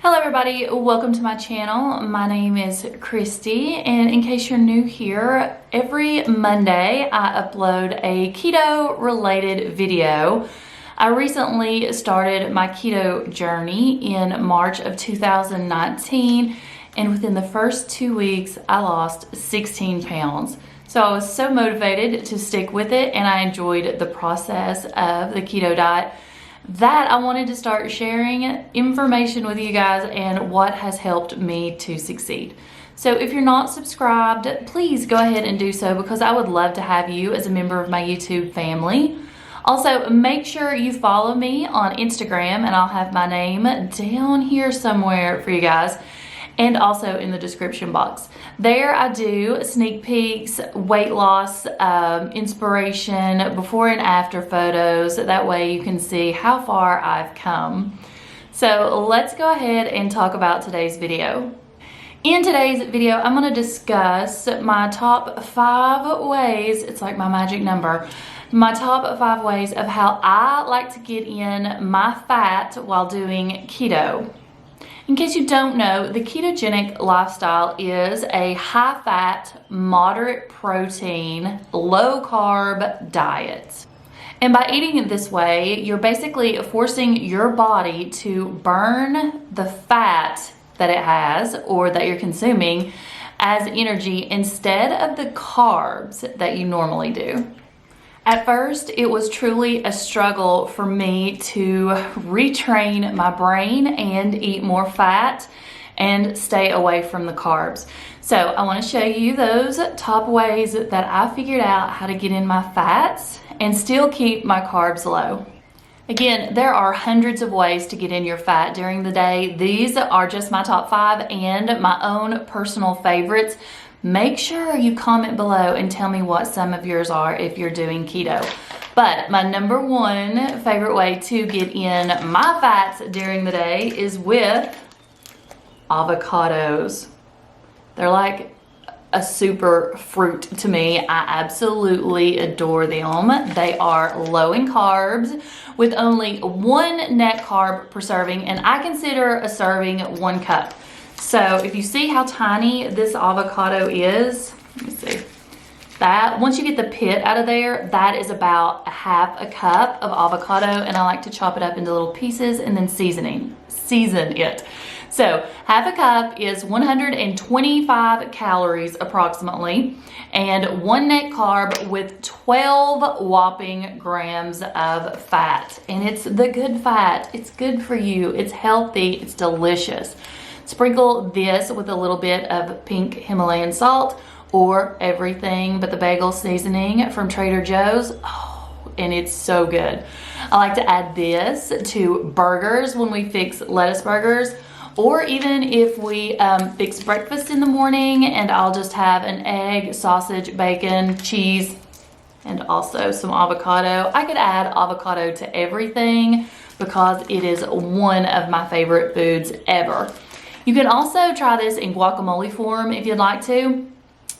Hello everybody, welcome to my channel. My name is Christy, and in case you're new here, every Monday I upload a keto related video. I recently started my keto journey in March of 2019, and within the first 2 weeks I lost 16 pounds. So I was so motivated to stick with it, and I enjoyed the process of the keto diet that I wanted to start sharing information with you guys and what has helped me to succeed. So if you're not subscribed, please go ahead and do so, because I would love to have you as a member of my YouTube family. Also, make sure you follow me on Instagram, and I'll have my name down here somewhere for you guys, and also in the description box. There I do sneak peeks, weight loss, inspiration, before and after photos. That way you can see how far I've come. So let's go ahead and talk about today's video. In today's video, I'm gonna discuss my top 5 ways, it's like my magic number, my top 5 ways of how I like to get in my fat while doing keto. In case you don't know, the ketogenic lifestyle is a high-fat, moderate protein, low-carb diet. And by eating it this way, you're basically forcing your body to burn the fat that it has or that you're consuming as energy instead of the carbs that you normally do. At first, it was truly a struggle for me to retrain my brain and eat more fat and stay away from the carbs. So I want to show you those top ways that I figured out how to get in my fats and still keep my carbs low. Again, there are hundreds of ways to get in your fat during the day. These are just my top 5 and my own personal favorites. Make sure you comment below and tell me what some of yours are if you're doing keto. But my number 1 favorite way to get in my fats during the day is with avocados. They're like a super fruit to me. I absolutely adore them. They are low in carbs with only 1 net carb per serving, and I consider a serving 1 cup. So if you see how tiny this avocado is, let me see, that once you get the pit out of there, that is about ½ a cup of avocado, and I like to chop it up into little pieces and then season it. So ½ a cup is 125 calories approximately, and 1 net carb with 12 whopping grams of fat. And it's the good fat. It's good for you. It's healthy. It's delicious. Sprinkle this with a little bit of pink Himalayan salt or everything but the bagel seasoning from Trader Joe's. Oh, and it's so good. I like to add this to burgers when we fix lettuce burgers, or even if we fix breakfast in the morning, and I'll just have an egg, sausage, bacon, cheese, and also some avocado. I could add avocado to everything because it is one of my favorite foods ever. You can also try this in guacamole form if you'd like to.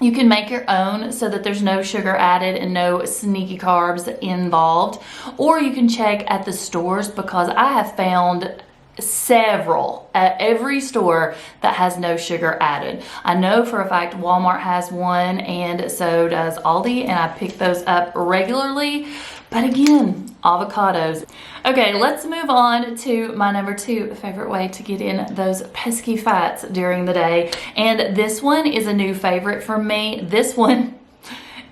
You can make your own so that there's no sugar added and no sneaky carbs involved. Or you can check at the stores, because I have found several at every store that has no sugar added. I know for a fact Walmart has one, and so does Aldi, and I pick those up regularly. But again, avocados. Okay, let's move on to my number 2 favorite way to get in those pesky fats during the day. And this one is a new favorite for me. This one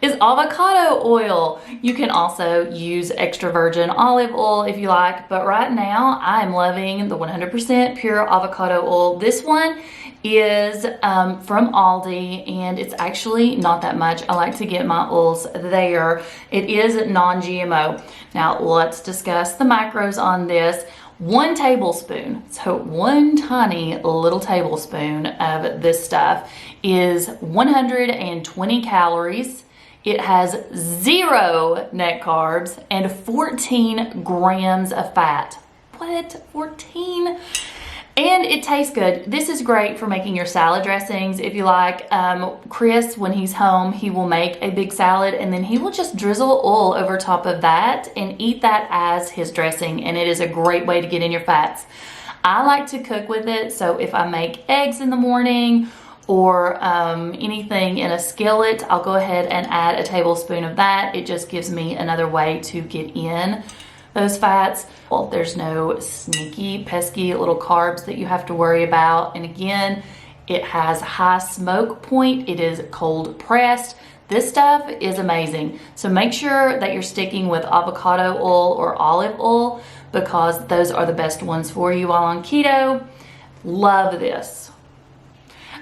is avocado oil. You can also use extra virgin olive oil if you like, but right now I'm loving the 100% pure avocado oil. This one is from Aldi, and it's actually not that much. I like to get my oils there. It is non-GMO. Now let's discuss the macros on this. 1 tablespoon, so 1 tiny little tablespoon of this stuff is 120 calories. It has 0 net carbs and 14 grams of fat. What? 14? And it tastes good. This is great for making your salad dressings. If you like, Chris, when he's home, he will make a big salad, and then he will just drizzle oil over top of that and eat that as his dressing. And it is a great way to get in your fats. I like to cook with it, so if I make eggs in the morning or anything in a skillet, I'll go ahead and add a tablespoon of that. It just gives me another way to get in those fats. Well, there's no sneaky, pesky little carbs that you have to worry about. And again, it has high smoke point. It is cold pressed. This stuff is amazing. So make sure that you're sticking with avocado oil or olive oil because those are the best ones for you while on keto. Love this.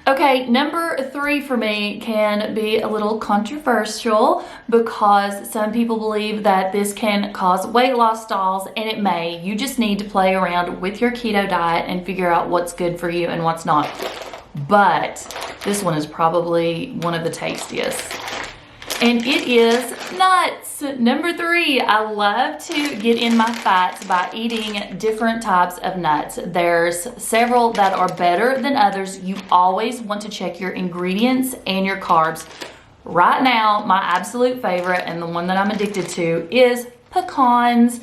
Okay, number 3 for me can be a little controversial because some people believe that this can cause weight loss stalls, and it may. You just need to play around with your keto diet and figure out what's good for you and what's not. But this one is probably one of the tastiest. And it is nuts. Number 3, I love to get in my fats by eating different types of nuts. There's several that are better than others. You always want to check your ingredients and your carbs. Right now, my absolute favorite and the one that I'm addicted to is pecans.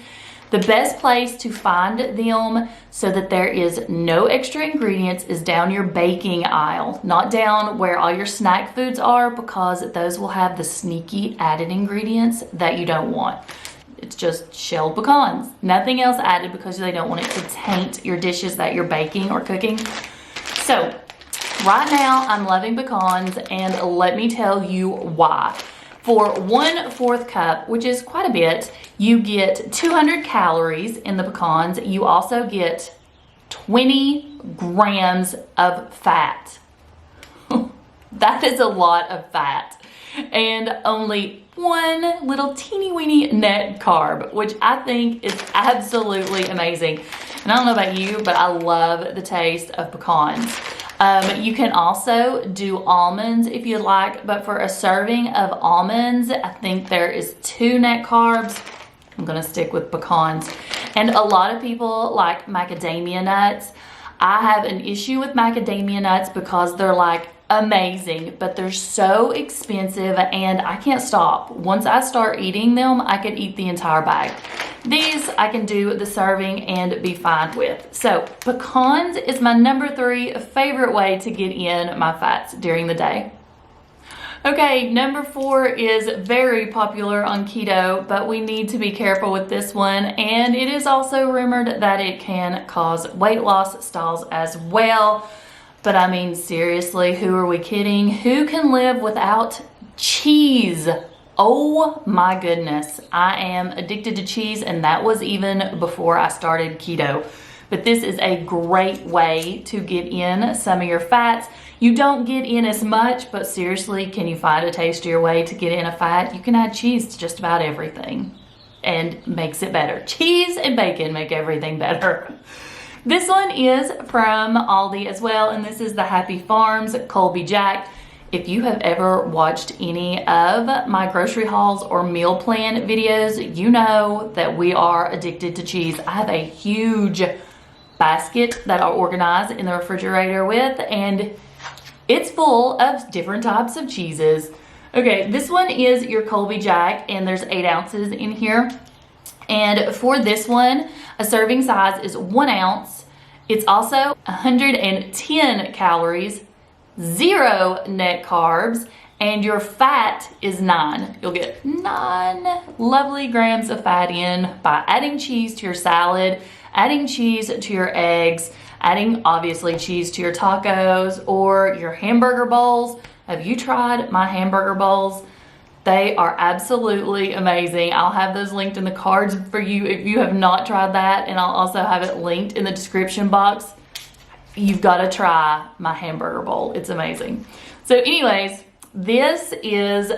The best place to find them so that there is no extra ingredients is down your baking aisle, not down where all your snack foods are, because those will have the sneaky added ingredients that you don't want. It's just shelled pecans, nothing else added because they don't want it to taint your dishes that you're baking or cooking. So right now I'm loving pecans, and let me tell you why. For 1/4 cup, which is quite a bit, you get 200 calories in the pecans. You also get 20 grams of fat. That is a lot of fat. And only one little teeny weeny net carb, which I think is absolutely amazing. And I don't know about you, but I love the taste of pecans. You can also do almonds if you like, but for a serving of almonds, I think there is 2 net carbs. I'm gonna stick with pecans. And a lot of people like macadamia nuts. I have an issue with macadamia nuts because they're like amazing, but they're so expensive and I can't stop. Once I start eating them, I could eat the entire bag. These I can do the serving and be fine with. So pecans is my number 3 favorite way to get in my fats during the day. Okay, number 4 is very popular on keto, but we need to be careful with this one. And it is also rumored that it can cause weight loss stalls as well. But I mean, seriously, who are we kidding? Who can live without cheese? Oh my goodness, I am addicted to cheese, and that was even before I started keto. But this is a great way to get in some of your fats. You don't get in as much, but seriously, can you find a tastier way to get in a fat? You can add cheese to just about everything and makes it better. Cheese and bacon make everything better. This one is from Aldi as well, and this is the Happy Farms Colby Jack. If you have ever watched any of my grocery hauls or meal plan videos, you know that we are addicted to cheese. I have a huge basket that I organize in the refrigerator with, and it's full of different types of cheeses. Okay, this one is your Colby Jack, and there's 8 ounces in here. And for this one, a serving size is 1 ounce. It's also 110 calories, 0 net carbs, and your fat is 9. You'll get 9 lovely grams of fat in by adding cheese to your salad, adding cheese to your eggs, adding obviously cheese to your tacos or your hamburger bowls. Have you tried my hamburger bowls? They are absolutely amazing. I'll have those linked in the cards for you if you have not tried that, and I'll also have it linked in the description box. You've got to try my hamburger bowl. It's amazing. So anyways, this is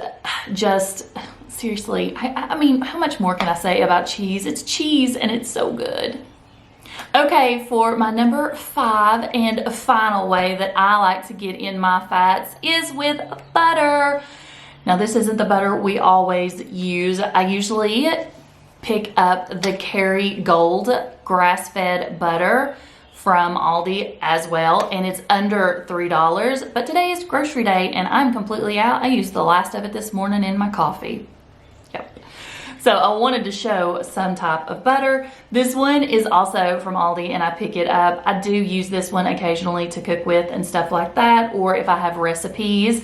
just, seriously, I mean, how much more can I say about cheese? It's cheese and it's so good. Okay, for my number 5 and final way that I like to get in my fats is with butter. Now this isn't the butter we always use. I usually pick up the Kerry Gold grass-fed butter from Aldi as well, and it's under $3, but today is grocery day and I'm completely out. I used the last of it this morning in my coffee. Yep. So I wanted to show some type of butter. This one is also from Aldi and I pick it up. I do use this one occasionally to cook with and stuff like that, or if I have recipes.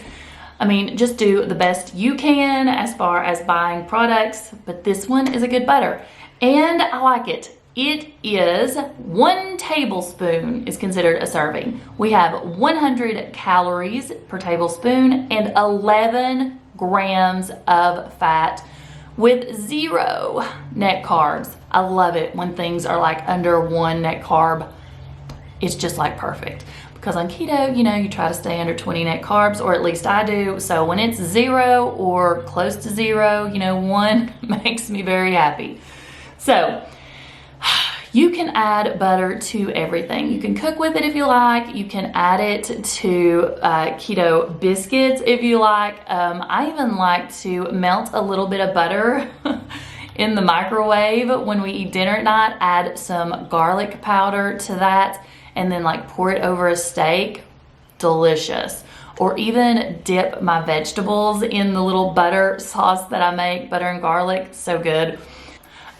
I mean, just do the best you can as far as buying products, but this one is a good butter and I like it. It is 1 tablespoon is considered a serving. We have 100 calories per tablespoon and 11 grams of fat with 0 net carbs. I love it when things are like under 1 net carb. It's just like perfect. Because on keto, you know, you try to stay under 20 net carbs, or at least I do. So when it's 0 or close to 0, you know, 1 makes me very happy. So you can add butter to everything. You can cook with it if you like. You can add it to keto biscuits if you like. I even like to melt a little bit of butter in the microwave when we eat dinner at night, add some garlic powder to that, and then like pour it over a steak. Delicious. Or even dip my vegetables in the little butter sauce that I make, butter and garlic, so good.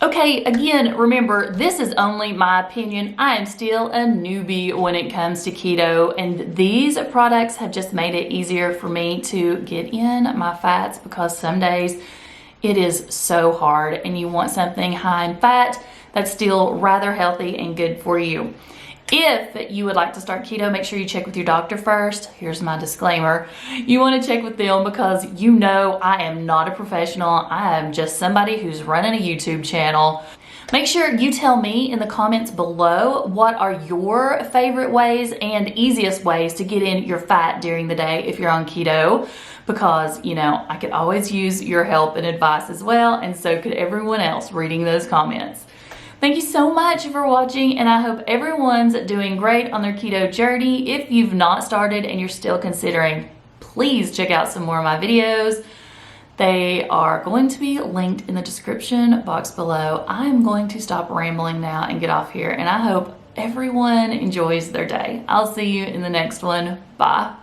Okay, again, remember, this is only my opinion. I am still a newbie when it comes to keto, and these products have just made it easier for me to get in my fats, because some days it is so hard and you want something high in fat that's still rather healthy and good for you. If you would like to start keto, make sure you check with your doctor first. Here's my disclaimer. You want to check with them because you know I am not a professional. I am just somebody who's running a YouTube channel. Make sure you tell me in the comments below what are your favorite ways and easiest ways to get in your fat during the day if you're on keto, because, you know, I could always use your help and advice as well, and so could everyone else reading those comments. Thank you so much for watching, and I hope everyone's doing great on their keto journey. If you've not started and you're still considering, please check out some more of my videos. They are going to be linked in the description box below. I'm going to stop rambling now and get off here, and I hope everyone enjoys their day. I'll see you in the next one. Bye.